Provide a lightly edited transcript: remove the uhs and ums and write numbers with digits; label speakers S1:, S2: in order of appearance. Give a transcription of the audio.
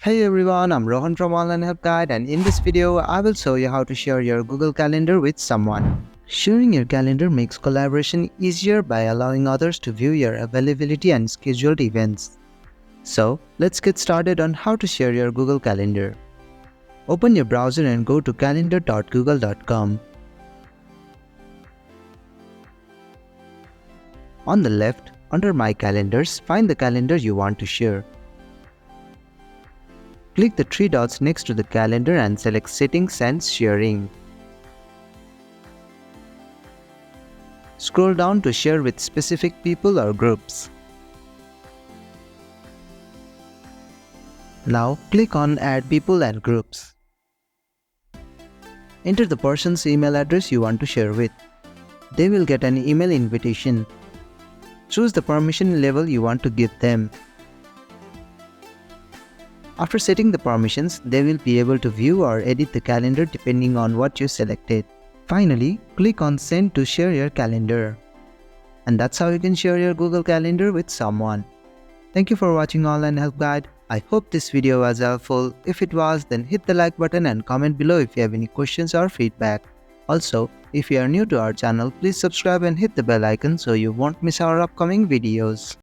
S1: Hey everyone, I'm Rohan from Online Help Guide, and in this video I will show you how to share your Google Calendar with someone. Sharing your calendar makes collaboration easier by allowing others to view your availability and scheduled events. So let's get started on how to share your Google Calendar. Open your browser and go to calendar.google.com. On the left, under My Calendars, find the calendar you want to share. Click the three dots next to the calendar and select Settings and Sharing. Scroll down to share with specific people or groups. Now click on Add People and Groups. Enter the person's email address you want to share with. They will get an email invitation. Choose the permission level you want to give them. After setting the permissions, they will be able to view or edit the calendar depending on what you selected. Finally, click on Send to share your calendar. And that's how you can share your Google Calendar with someone. Thank you for watching Online Help Guide. I hope this video was helpful. If it was, then hit the like button and comment below if you have any questions or feedback. Also, if you are new to our channel, please subscribe and hit the bell icon so you won't miss our upcoming videos.